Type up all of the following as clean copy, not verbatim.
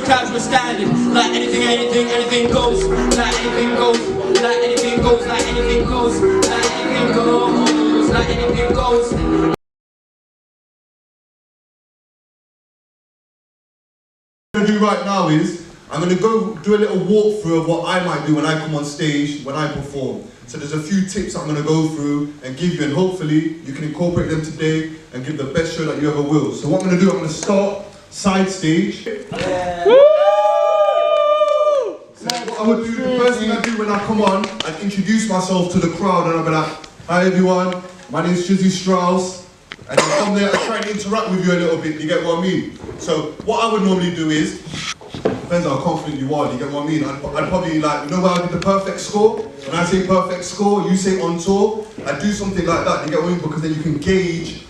Crowds were standing, like anything goes, like anything goes, like anything goes, like anything goes, like anything goes, like anything goes. What I'm going to do right now is, I'm going to go do a little walkthrough of what I might do when I come on stage, when I perform. So there's a few tips I'm going to go through and give you, and hopefully you can incorporate them today and give the best show that you ever will. So what I'm going to do, I'm going to start side stage. Yeah. Woo! So what I would do, the first thing I do when I come on, I introduce myself to the crowd and I'll be like, hi everyone, my name is Shizzy Strauss. And then from there I try and interact with you a little bit, you get what I mean? So what I would normally do is, depends how confident you are, you get what I mean? I'd probably like, you know where I did the perfect score? When I say perfect score, you say on tour, I do something like that, you get what I mean? Because then you can gauge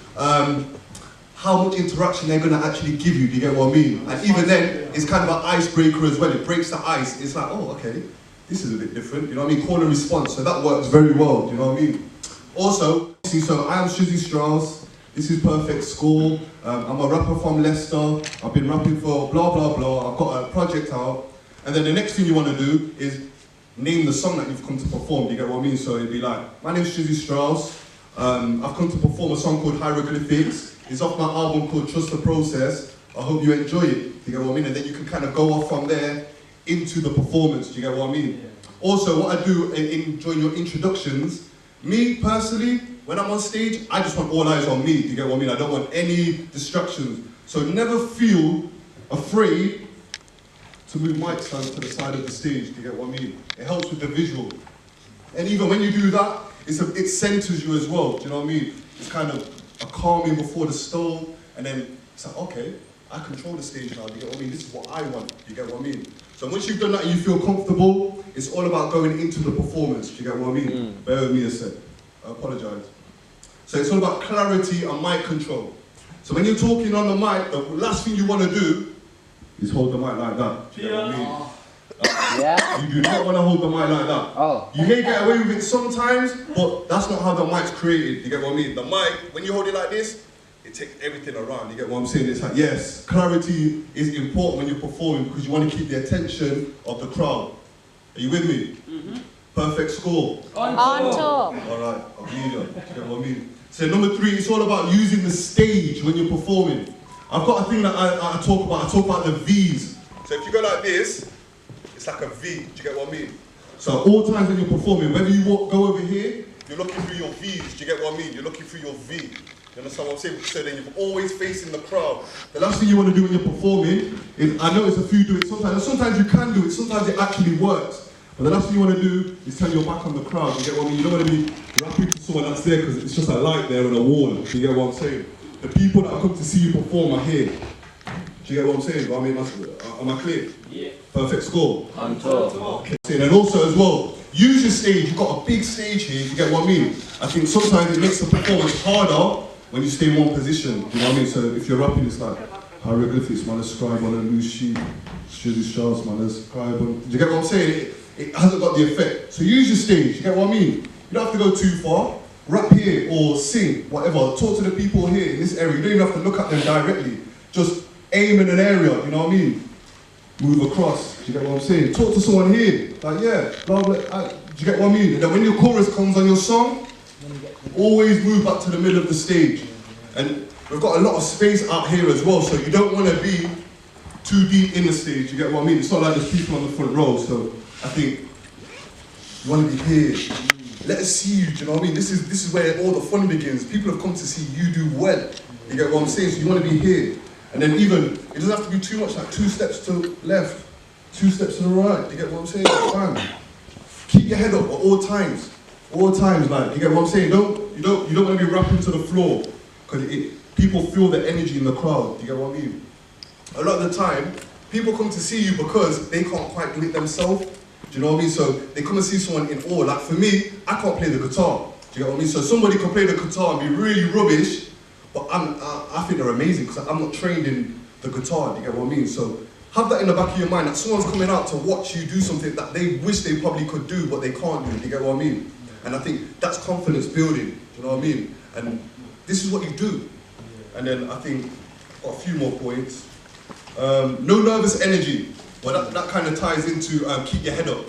how much interaction they're going to actually give you, do you get what I mean? And even then, it's kind of an icebreaker as well, it breaks the ice. It's like, oh, okay, this is a bit different, you know what I mean? Call and response, so that works very well, do you know what I mean? Also, so I am Shizzy Strauss, this is Perfect Score, I'm a rapper from Leicester, I've been rapping for blah blah blah, I've got a project out, and then the next thing you want to do is name the song that you've come to perform, do you get what I mean? So it'd be like, my name's Shizzy Strauss, I've come to perform a song called Hieroglyphics. It's off my album called Trust the Process. I hope you enjoy it, do you get what I mean? And then you can kind of go off from there into the performance, do you get what I mean? Yeah. Also, what I do during your introductions, me personally, when I'm on stage, I just want all eyes on me, do you get what I mean? I don't want any distractions. So never feel afraid to move mic stands to the side of the stage, do you get what I mean? It helps with the visual. And even when you do that, it centers you as well, do you know what I mean? It's kind of a calming before the storm, and then it's like, okay, I control the stage now, do you get what I mean? This is what I want, do you get what I mean? So once you've done that and you feel comfortable, it's all about going into the performance, do you get what I mean? Bear with me a sec, I apologise. So it's all about clarity and mic control. So when you're talking on the mic, the last thing you want to do is hold the mic like that, do you get what I mean? Yeah. You do not want to hold the mic like that. Oh. You may get away with it sometimes, but that's not how the mic's created, you get what I mean? The mic, when you hold it like this, it takes everything around, you get what I'm saying? It's like, yes, clarity is important when you're performing because you want to keep the attention of the crowd. Are you with me? Mm-hmm. Perfect score. On tour. Alright, I'll leave you, you get what I mean? So number 3, it's all about using the stage when you're performing. I've got a thing that I talk about the V's. So if you go like this, it's like a V, do you get what I mean? So all times when you're performing, whether you go over here, you're looking through your V's, do you get what I mean? You're looking through your V. You understand what I'm saying? So then you're always facing the crowd. The last thing you want to do when you're performing is, I notice a few do it sometimes, and sometimes you can do it, sometimes it actually works. But the last thing you want to do is turn your back on the crowd, you get what I mean? You don't want to be rapping to someone that's there because it's just a light there and a wall, do you get what I'm saying? The people that come to see you perform are here. Do you get what I'm saying? I mean, am I clear? Yeah. Perfect score. On top. Okay. And also as well, use your stage. You've got a big stage here. You get what I mean? I think sometimes it makes the performance harder when you stay in one position. Do you know what I mean? So if you're rapping, it's like hieroglyphics, man, scribe on a loose sheet. Shizzy Strauss, man, scribe on. Do you get what I'm saying? It hasn't got the effect. So use your stage. You get what I mean? You don't have to go too far. Rap here or sing, whatever. Talk to the people here in this area. You don't even have to look at them directly. Just aim in an area, you know what I mean? Move across, do you get what I'm saying? Talk to someone here, like yeah, blah blah, do you get what I mean? And then when your chorus comes on your song, always move back to the middle of the stage. And we've got a lot of space out here as well, so you don't want to be too deep in the stage, you get what I mean? It's not like there's people on the front row, so I think you want to be here. Let us see you, do you know what I mean? This is where all the fun begins. People have come to see you do well, you get what I'm saying? So you want to be here. And then even, it doesn't have to be too much, like 2 steps to the left, 2 steps to the right, you get what I'm saying? Fine. Keep your head up at all times. All times, like, you get what I'm saying? You don't want to be rapping to the floor, because people feel the energy in the crowd. You get what I mean? A lot of the time, people come to see you because they can't quite do it themselves. Do you know what I mean? So they come and see someone in awe. Like for me, I can't play the guitar. Do you get what I mean? So somebody can play the guitar and be really rubbish, but I think they're amazing because I'm not trained in the guitar. Do you get what I mean? So have that in the back of your mind that someone's coming out to watch you do something that they wish they probably could do, but they can't do. Do you get what I mean? And I think that's confidence building. Do you know what I mean? And this is what you do. And then I think got a few more points. No nervous energy. Well, that kind of ties into keep your head up.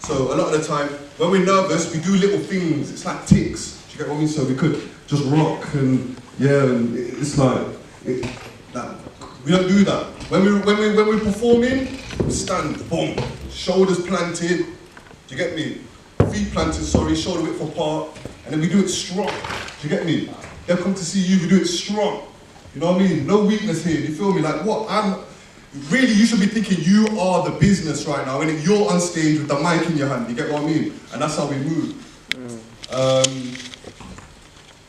So a lot of the time, when we're nervous, we do little things. It's like tics. Do you get what I mean? So we could just rock and and it's like we don't do that. When we're performing, we stand, boom, shoulders planted. Do you get me? Feet planted, sorry, shoulder width apart, and then we do it strong. Do you get me? They'll come to see you, we do it strong. You know what I mean? No weakness here, you feel me? Like what? Really, you should be thinking you are the business right now, and you're on stage with the mic in your hand, you get what I mean? And that's how we move.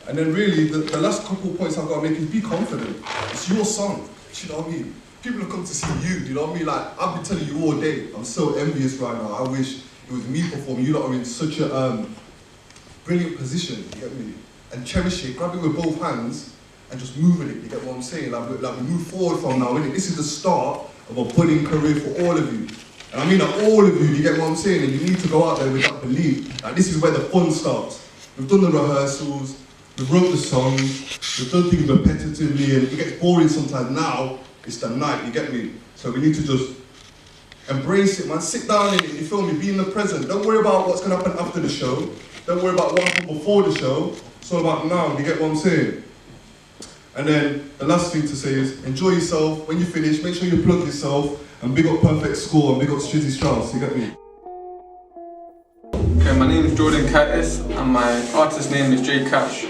And then really, the last couple of points I've got to make is be confident. It's your song, do you know what I mean? People have come to see you, do you know what I mean? Like, I've been telling you all day, I'm so envious right now. I wish it was me performing. You lot are in such a brilliant position, you get me? And cherish it, grab it with both hands, and just move with it, you get what I'm saying? Like we move forward from now, innit? This is the start of a budding career for all of you. And I mean like all of you get what I'm saying? And you need to go out there with that belief. Like this is where the fun starts. We've done the rehearsals, we've wrote the songs, we've done things repetitively, and it gets boring sometimes. Now, it's the night, you get me? So we need to just embrace it, man. Sit down in it, you feel me? Be in the present. Don't worry about what's gonna happen after the show. Don't worry about what happened before the show. It's all about now, you get what I'm saying? And then the last thing to say is enjoy yourself. When you finish, make sure you plug yourself and big up Perfect Score and big up Shizzy Strauss, you get me? Okay, my name is Jordan Curtis and my artist name is J Cash.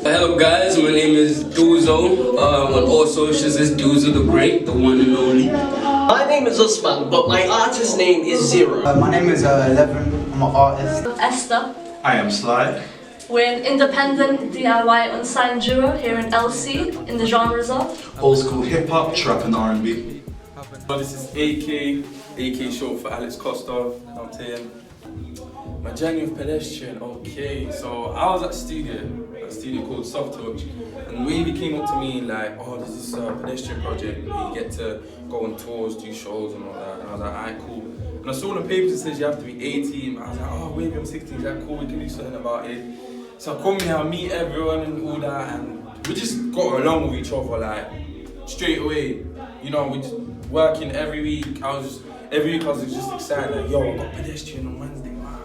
Hello guys, my name is Duzo. On all socials is Duzo the Great, the one and only. My name is Usman, but my artist name is Zero. My name is Eleven, I'm an artist. Esther. I am Sly. We're an independent DIY unsigned duo here in LC in the genres of Old school hip hop, trap and R&B. This is AK short for Alex Costa, I'm saying. My journey with Pedestrian, okay, so I was at a studio called Soft Touch, and Wavy came up to me like, oh, there's this Pedestrian project where you get to go on tours, do shows and all that, and I was like, alright, cool. And I saw on the papers it says you have to be 18, I was like, oh, Wavy, I'm 16, is that cool, we can do something about it. So I come here, I meet everyone and all that, and we just got along with each other, like, straight away. You know, we just working every week, every week I was just excited, like, yo, I got Pedestrian on Wednesday, wow.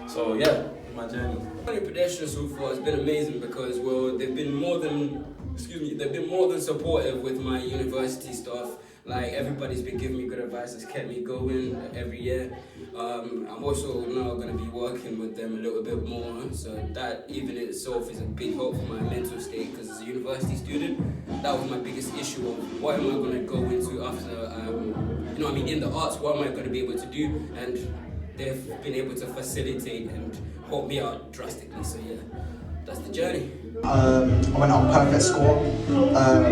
So yeah, my journey. Pedestrian so far has been amazing because, well, they've been more than supportive with my university stuff. Like, everybody's been giving me good advice, that's kept me going every year. I'm also now going to be working with them a little bit more, so that even in itself is a big help for my mental state, because as a university student, that was my biggest issue of what am I going to go into after, in the arts, what am I going to be able to do? And they've been able to facilitate and help me out drastically, so yeah, that's the journey. I went on Perfect Score,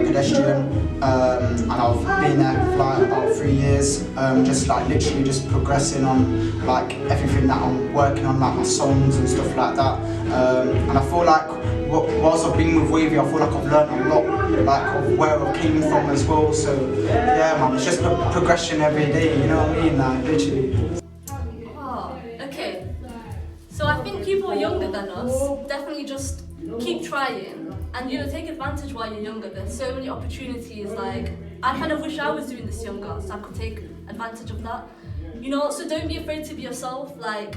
Pedestrian, and I've been there for like about 3 years, literally just progressing on like everything that I'm working on, like my songs and stuff like that. And I feel like whilst I've been with Wavy, I feel like I've learned a lot, like of where I came from as well. So yeah, man, it's just progression every day. You know what I mean? Like literally. okay. So I think people younger than us definitely just keep trying and take advantage while you're younger. There's so many opportunities. Like, I kind of wish I was doing this younger so I could take advantage of that. So don't be afraid to be yourself. Like,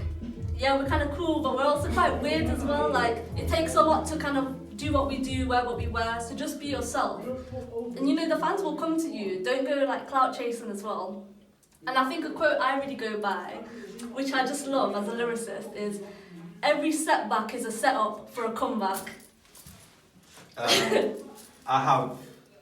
yeah, we're kind of cool, but we're also quite weird as well. Like, it takes a lot to kind of do what we do, wear what we wear, so just be yourself. And the fans will come to you. Don't go like clout chasing as well. And I think a quote I really go by, which I just love as a lyricist, is every setback is a setup for a comeback. I have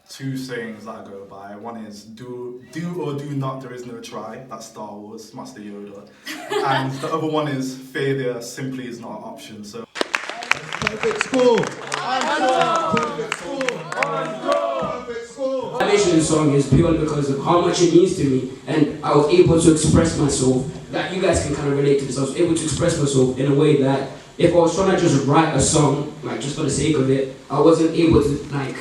two sayings that I go by. One is do or do not, there is no try. That's Star Wars, Master Yoda. And the other one is failure simply is not an option. So perfect score. Perfect score. Perfect score. The foundation of the song is purely because of how much it means to me, and I was able to express myself. That you guys can kind of relate to this. I was able to express myself in a way that if I was trying to just write a song, like just for the sake of it, I wasn't able to like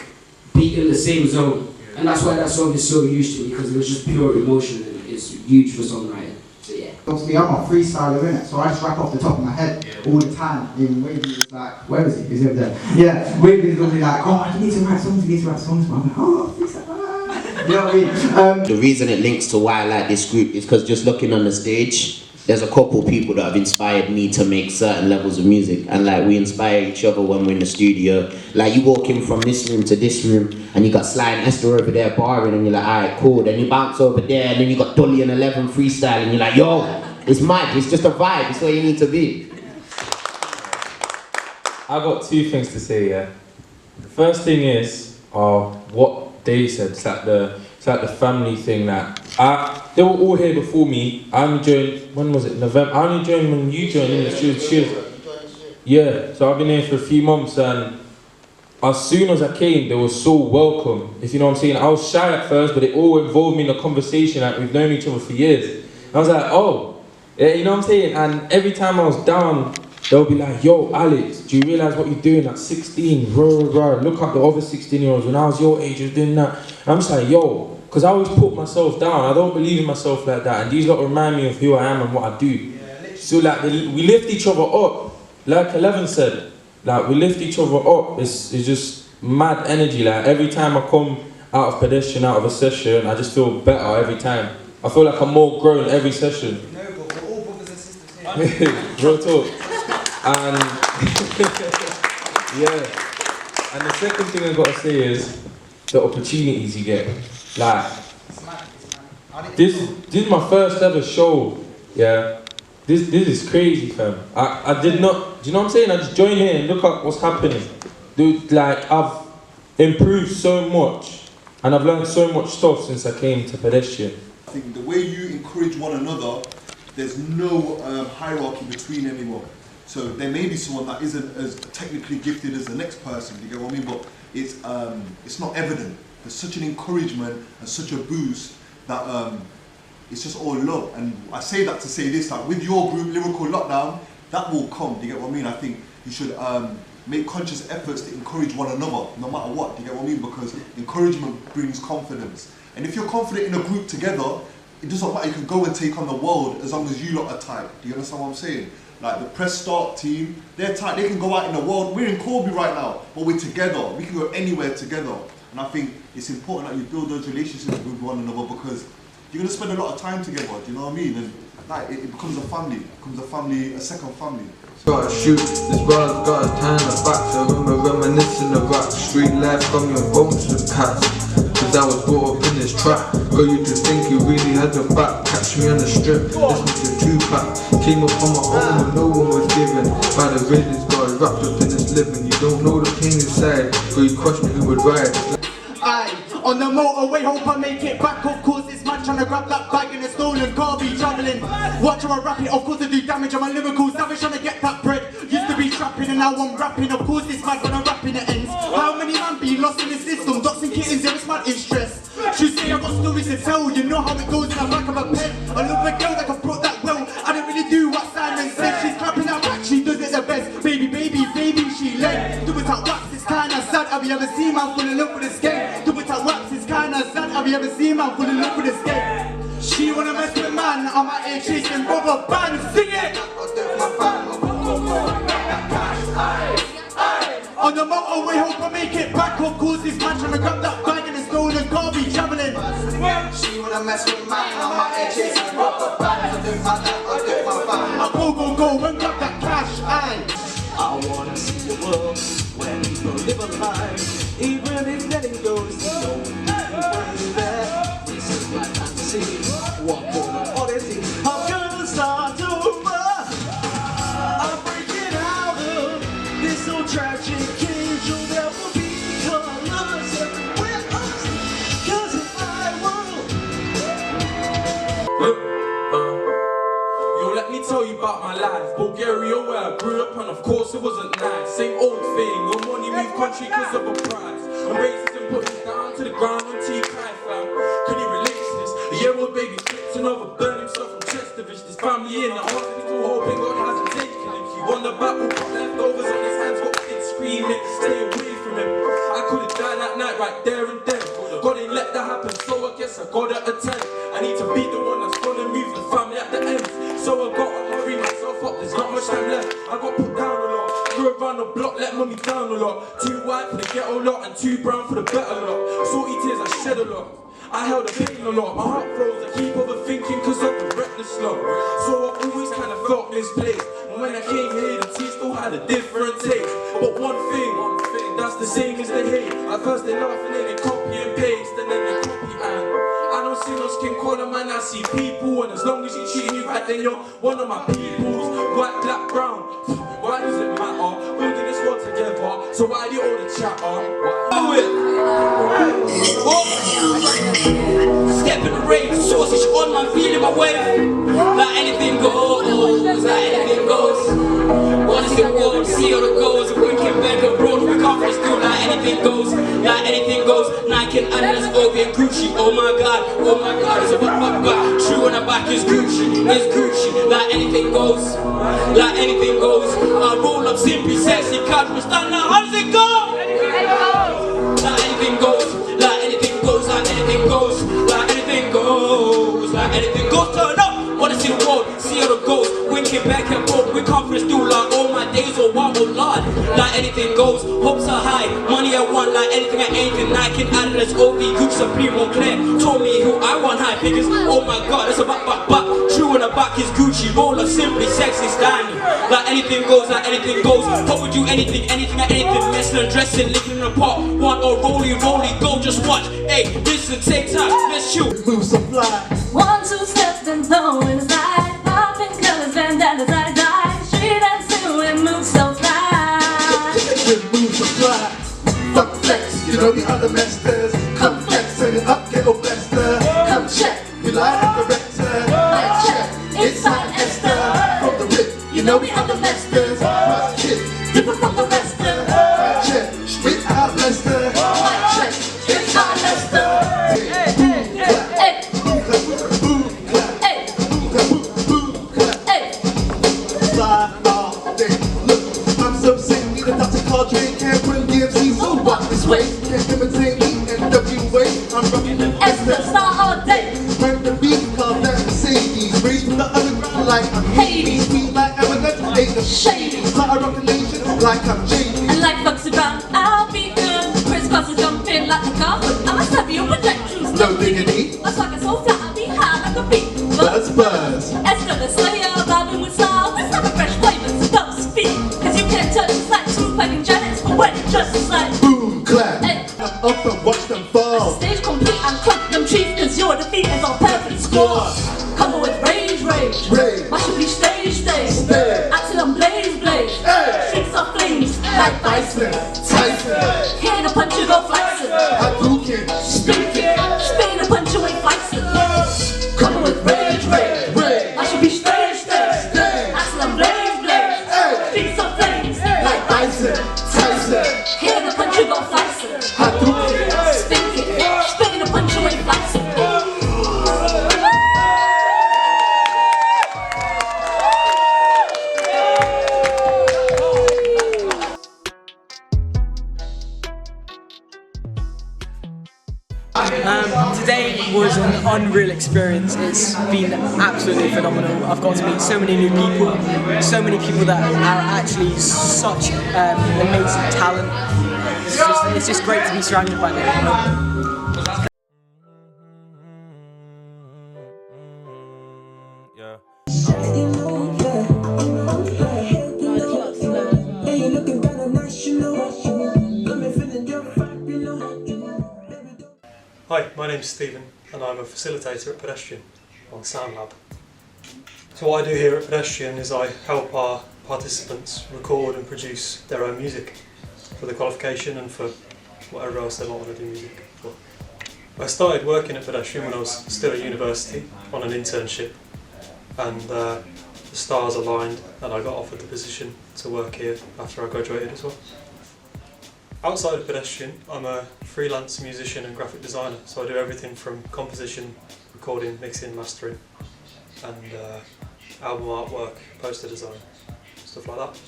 be in the same zone. And that's why that song is so huge to me, because it was just pure emotion and it's huge for songwriting. So yeah. Obviously, I'm a freestyler, innit? So I just rap off the top of my head all the time. Even Wavy was like, where is he? Is he up there? Yeah, Wavy's gonna be like, oh, you need to write songs, you need to write songs. But I'm like, oh, freestyle. You know what I mean? The reason it links to why I like this group is because just looking on the stage, there's a couple people that have inspired me to make certain levels of music, and like we inspire each other when we're in the studio. Like you walk in from this room to this room and you got Sly and Esther over there barring and you're like, alright, cool. Then you bounce over there and then you got Dolly and 11 freestyle and you're like, yo, it's mad, it's just a vibe, it's where you need to be. I got two things to say, yeah. The first thing is what Dave said. It's like the family thing that they were all here before me. I only joined, when was it? November. I only joined when you joined. Yeah, so I've been here for a few months, and as soon as I came, they were so welcome. If you know what I'm saying. I was shy at first, but they all involved me in a conversation. Like we've known each other for years. And I was like, oh, yeah, you know what I'm saying. And every time I was down, they'll be like, yo, Alex, do you realise what you're doing at 16? Look at the other 16-year-olds. When I was your age, I was doing that. And I'm just like, yo, because I always put myself down. I don't believe in myself like that. And these lot remind me of who I am and what I do. So like, we lift each other up. Like 11 said, like we lift each other up. It's just mad energy. Like every time I come out of Pedestrian, out of a session, I just feel better every time. I feel like I'm more grown every session. No, but we're all brothers and sisters here. Real talk. And yeah. And the second thing I gotta say is the opportunities you get. Like this is my first ever show. Yeah. This is crazy, fam. I did not, do you know what I'm saying? I just joined here and look at what's happening. Dude, like I've improved so much and I've learned so much stuff since I came to Pedestrian. I think the way you encourage one another, there's no hierarchy between anyone. So there may be someone that isn't as technically gifted as the next person, you get what I mean? But it's not evident. There's such an encouragement and such a boost that it's just all love. And I say that to say this, like with your group, Lyrical Lockdown, that will come, do you get what I mean? I think you should make conscious efforts to encourage one another, no matter what, do you get what I mean? Because encouragement brings confidence. And if you're confident in a group together, it doesn't matter, you can go and take on the world as long as you lot are tight. Do you understand what I'm saying? Like the Press Start team, they're tight, they can go out in the world. We're in Corby right now, but we're together. We can go anywhere together. And I think it's important that you build those relationships with one another, because you're going to spend a lot of time together, do you know what I mean? And like, it becomes a family, a second family. Gotta shoot, this brother's gotta turn the back. So I remember reminiscing about street life from your bones to cats. Cause I was brought up in this trap. Got you to think you really had your back. Catch me on the strip, listen to Tupac. Came up on my own when no one was given. By the rhythms, got wrapped up in this living. You don't know the pain inside, but you question who would ride. On the motorway, hope I make it back. Of course, this man trying to grab that bag in a stolen car, be travelling. Watch how I rap it, of course I do damage on my lyrical savage, trying to get that bread. Used to be trapping and now I'm rapping. Of course, this man when I'm rapping it ends. How many man be lost in the system? Dots and kittens, yeah, this man is stressed. She say I got stories to tell, you know how it goes in the back of a pen. I love a girl that can put that well. I don't really do what Simon said. She's clapping that back, she does it the best. Baby, she led. Do it at wax, it's kinda sad. Have you ever seen man fall in love with a skate? Do it at wax, it's kinda sad. Have you ever seen man fall in love with a skate? She wanna mess with man, I'm out here chasing rubber bands. Sing it! On the motorway, hope I make it back. Of course, this man trying to grab that bag in a stolen car, be travelling. She wanna mess with man, I'm out here chasing rubber bands. I do my band. I go and grab that cash, aye. I wanna see the world when people live a life, even if letting go is the only way there. This is my fantasy, what more than oddity. I'm gonna start over. I'm breaking out of this old tragic cage. There will be colors everywhere. let me tell you about my life. Bulgaria where I grew up and of course it wasn't nice. Same old thing, no money move country cause of a prize. And racism put us down to the ground until you cry, fam. Can you relate to this? A year-old baby flips another, burned himself from Chesterfish. This family in the hospital hoping God hasn't taken him. He won the battle, got leftovers on his hands, got kids screaming, stay away from him. I could have died that night right there and then. God ain't let that happen, so I guess I gotta attend. I need to be the one that's gonna move the family at the end. So I gotta hurry myself up, there's not much time left. I got put down a lot, grew around the block, let mommy down a lot. Too white for the ghetto lot and too brown for the better lot. Salty tears, I shed a lot. I held the pain a lot, my heart froze, I keep overthinking cause of the reckless love. So I always kinda felt misplaced. And when I came here, the tea still had a different taste. But one thing, that's the same as the hate. At first they laugh and then they copy and paste, and then they copy and I don't see no skin color, man, I see people. And as long as you treat me right, then you're one of my peoples. White, black, brown, why does it matter? Building this world together, so why do all the chatter? Do it! Step in the rain, sausage on my feet in my wave. Like anything goes, like anything goes. Wanna see the world, see all the goals. We can back abroad, we can't just do like anything goes. Like anything goes, Nike and Adidas, OV and Gucci. Oh my god, it's a but true on the back is Gucci, it's Gucci. Like anything goes, like anything goes. I roll up simply sexy, cause we're standing now, how does it go? Like anything goes, like anything goes, like anything goes, like anything goes, like anything goes. Turn up, wanna see the world, see all the goals. Winking back and forth, with confidence do like all my days or one, oh lord. Like anything goes, hopes are high, money I want, like anything I ain't. Nike and Adidas, OV, Gucci, Supreme, Montclair. Told me who I want high figures, oh my god, it's a back. True on the back is Gucci, roll up simply sexy standing. Like anything goes, like anything goes. What would you anything, messing and dressing, living in a pot. Want or rolling, go, just watch. Hey, listen, take time, let's shoot. Move some fly. 1, 2 steps and throwing aside. Popping colors, bandanas, I die. Street and doing moves so fly. Move some fly. Fuck flex, you know we are the masters. Come flex, turn it up, get a blaster. Come check, we like the director. Like check, inside Esther. From the rip, you know we are the masters. First kid, different from the rest. Like check, straight out Leicester. Like check, inside Leicester. Can't imitate me, NWA, I'm rocking the Esther, star all day. Burn the beat, call that Mercedes. Raised from the underground like I'm Hades. Sweet like Eminem, ain't no shady. Start rocking nation like I'm JD. And like Foxy Brown, I'll be good. Chris Cross will jump in like the car. I must have you with like juice, no diggity. My swag is so flat, I'll be high like a beat. Buzz. Esther the Slayer, vibing with style. Let's have a fresh flavor, so don't speak. Cause you can't touch us like two fucking Janets, but when it just like boom, clap. Up and watch them fall. Stage complete and crunch them trees, cause your defeat is on perfect score. Cover with rage. My should be stage. Acting on blaze. Streets of flames, like bison. Tyson. Hear the punch you go flexing. Hadouken. Spinking. Spain the punch you ain't flexing. Cover with rage. My should be stage. Acting on blaze. Streets of flames, like bison. Tyson. Hear the punch you go flexing. Hadouken. Spinking. Spain the punch you ain't flexing. Today was an unreal experience. It's been absolutely phenomenal. I've got to meet so many new people, so many people that are actually such amazing talent. It's just great to be surrounded by them. Hi, my name's Stephen and I'm a facilitator at Pedestrian on Sound Lab. So what I do here at Pedestrian is I help our participants record and produce their own music for the qualification and for whatever else they might want to do music for. I started working at Pedestrian when I was still at university on an internship, and the stars aligned and I got offered the position to work here after I graduated as well. Outside of Pedestrian, I'm a freelance musician and graphic designer, so I do everything from composition, recording, mixing, mastering, and album artwork, poster design, stuff like that.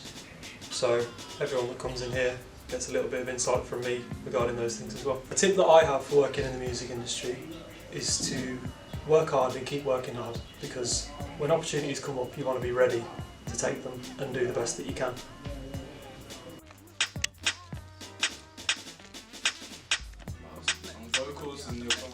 So everyone that comes in here gets a little bit of insight from me regarding those things as well. A tip that I have for working in the music industry is to work hard and keep working hard, because when opportunities come up you want to be ready to take them and do the best that you can. Vocals and your push.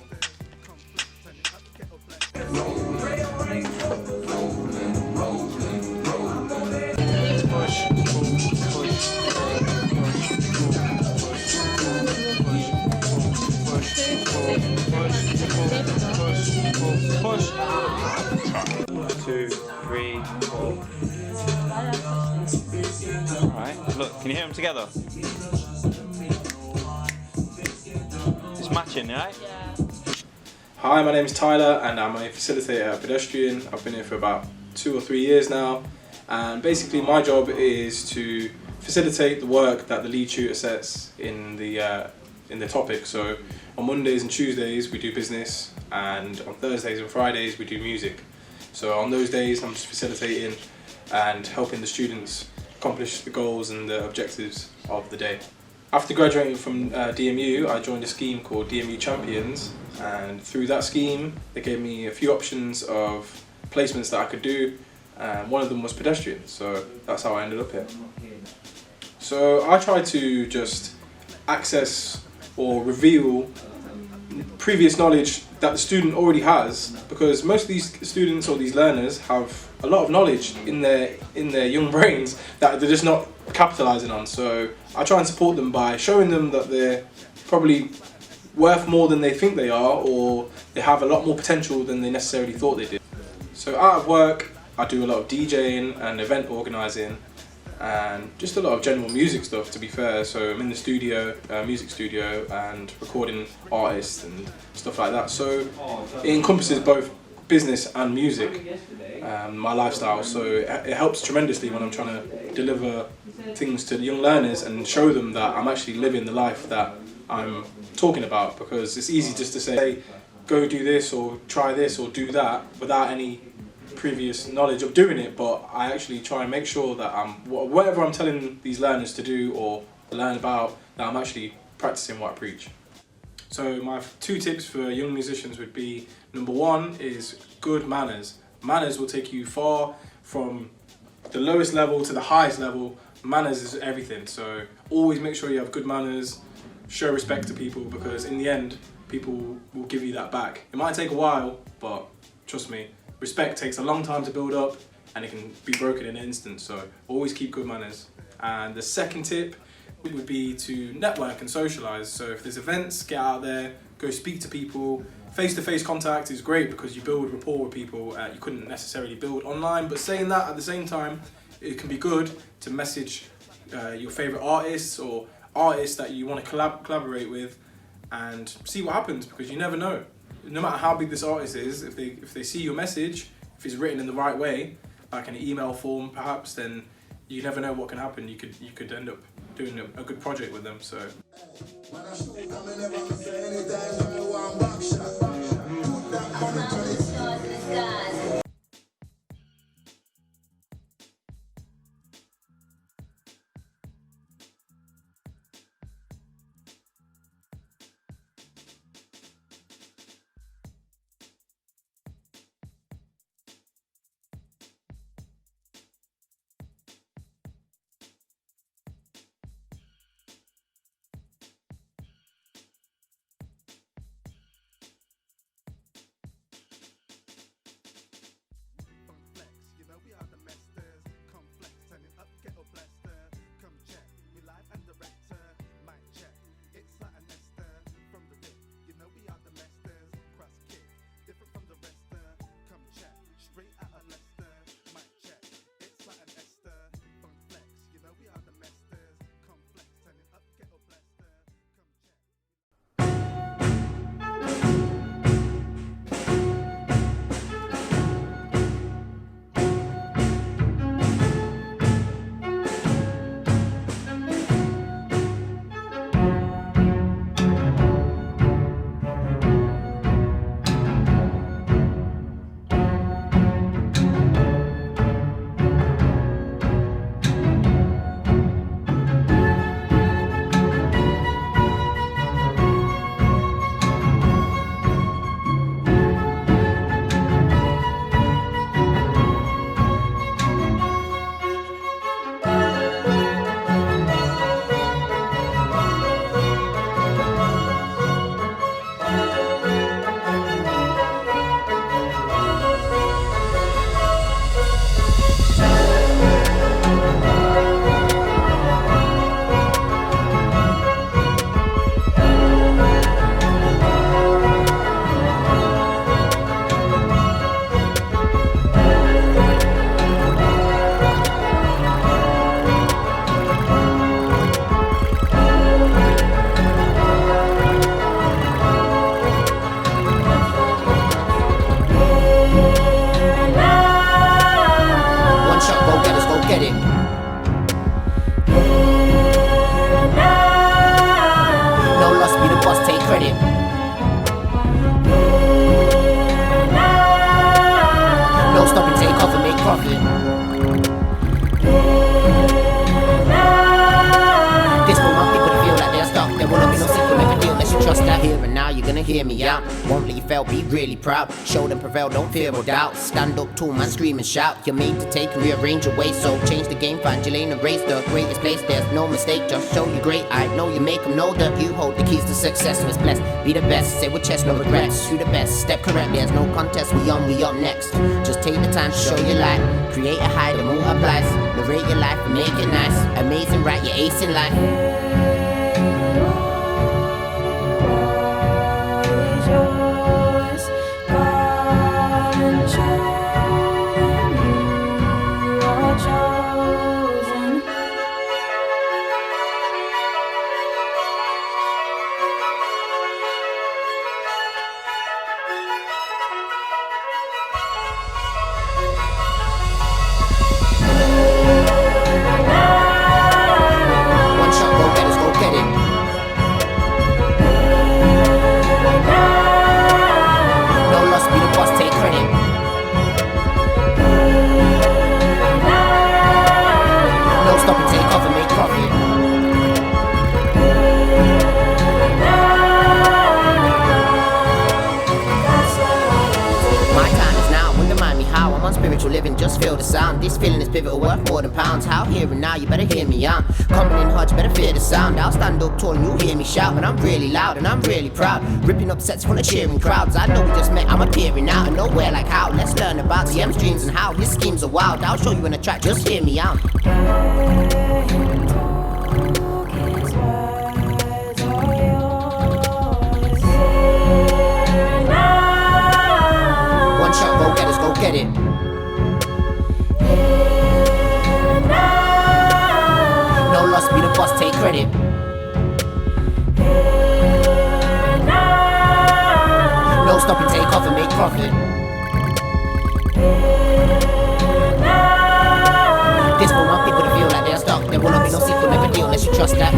2, 3, 4. Alright, look, can you hear them together? It's matching, right? Yeah. Hi, my name is Tyler and I'm a facilitator at Pedestrian. I've been here for about 2 or 3 years now, and basically my job is to facilitate the work that the lead tutor sets in the topic. So on Mondays and Tuesdays we do business, and on Thursdays and Fridays we do music. So on those days I'm just facilitating and helping the students accomplish the goals and the objectives of the day. After graduating from DMU, I joined a scheme called DMU Champions, and through that scheme they gave me a few options of placements that I could do, and one of them was Pedestrian, so that's how I ended up here. So I try to just access or reveal previous knowledge that the student already has, because most of these students or these learners have a lot of knowledge in their young brains that they're just not capitalizing on. So I try and support them by showing them that they're probably worth more than they think they are, or they have a lot more potential than they necessarily thought they did. So out of work I do a lot of DJing and event organising and just a lot of general music stuff, to be fair. So I'm in the studio, music studio, and recording artists and stuff like that. So it encompasses both business and music, my lifestyle. So it helps tremendously when I'm trying to deliver things to the young learners and show them that I'm actually living the life that I'm talking about, because it's easy just to say, go do this or try this or do that without any previous knowledge of doing it, but I actually try and make sure that whatever I'm telling these learners to do or learn about, that I'm actually practicing what I preach. So my 2 tips for young musicians would be, number 1 is good manners. Manners will take you far from the lowest level to the highest level. Manners is everything, so always make sure you have good manners, show respect to people, because in the end people will give you that back. It might take a while, but trust me, respect takes a long time to build up and it can be broken in an instant, so always keep good manners. And the second tip would be to network and socialise. So if there's events, get out there, go speak to people. Face-to-face contact is great because you build rapport with people you couldn't necessarily build online, but saying that at the same time, it can be good to message your favourite artists or artists that you want to collaborate with and see what happens, because you never know. No matter how big this artist is, if they see your message, if it's written in the right way, like an email form perhaps, then you never know what can happen. You could end up doing a good project with them. So. profit. This will want people to feel like they're stuck. There will not be no sequel, never deal unless you trust that. Here and now, you're gonna hear me out. Won't let you fail, be really proud. Show them prevail, don't fear or doubt. Stand up tall, man, scream and shout. You're made to take and rearrange your ways. So change the game, find your lane and raise the greatest place. There's no mistake, just show you great. I know you make them know that you hold the keys to success. So it's blessed, be the best, say with chest, no regrets. You the best, step correct, there's no contest. We on next. Just take the time to show your light. Create a high that multiplies. Narrate your life and make it nice. Amazing, right? You're ace in life. Spiritual living, just feel the sound. This feeling is pivotal, worth more than pounds. How here and now, you better hear me out. Coming in hard, you better fear the sound. I'll stand up tall and you'll hear me shout. And I'm really loud and I'm really proud. Ripping up sets full of cheering crowds. I know we just met, I'm appearing out and nowhere like how. Let's learn about TM's dreams and how his schemes are wild. I'll show you in a track, just hear me out. One shot, go get us, go get it. No loss, be the boss, take credit. No stop and take off and make profit. This will want people to feel like they're stuck. There will not be no sequel, never deal unless you trust that.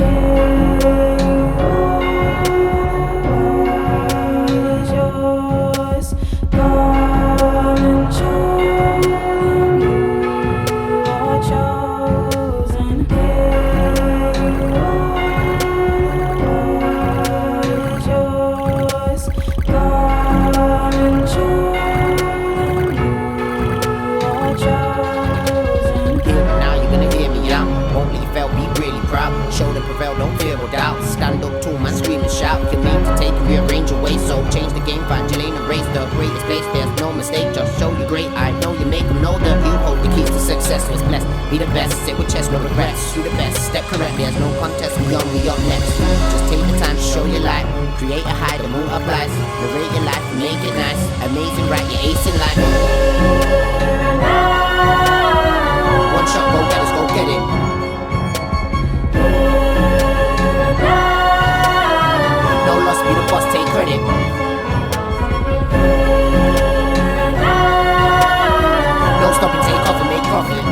Don't fear or doubt. Stand up tall, man, scream and shout. You're made to take and rearrange your ways. So change the game, find your lane and raise the greatest place. There's no mistake, just show you great. I know you make them know that you hold the keys to success. So it's blessed, be the best, sit with chest, no regrets. Do the best, step correct, there's no contest. We up next. Just take the time to show your light. Create a high that multiplies. Narrate your life and make it nice. Amazing, right? You're ace in life. One shot, go get us, go get it. Be the boss, take credit. No stop and take off and make profit.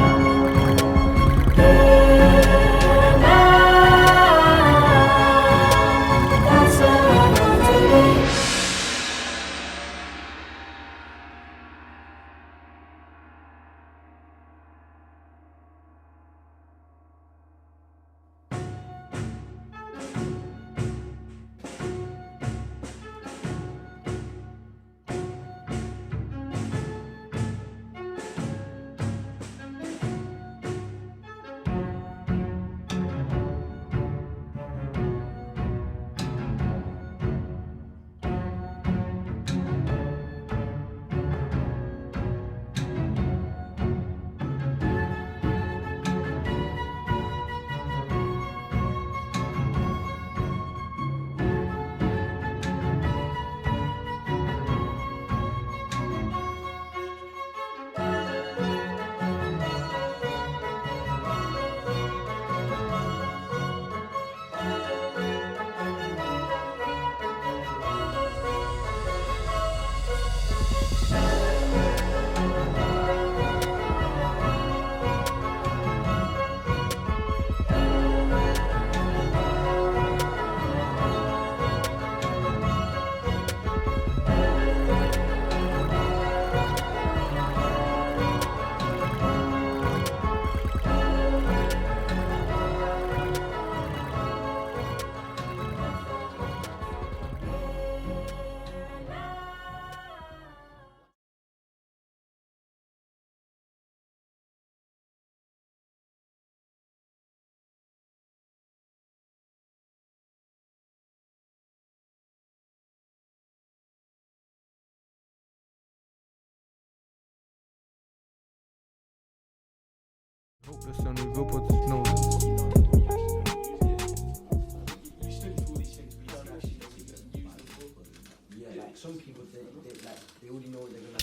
Plus on y va pas de snow.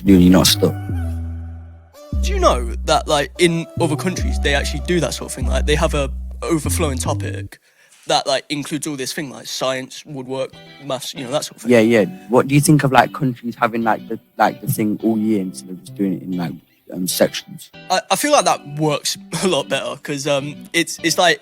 You're not stuck. Do you know that, like, in other countries, they actually do that sort of thing? Like, they have a overflowing topic that, like, includes all this thing, like science, woodwork, maths, you know, that sort of thing. Yeah. What do you think of like countries having like the thing all year instead of just doing it in like sections? I feel like that works a lot better because it's like.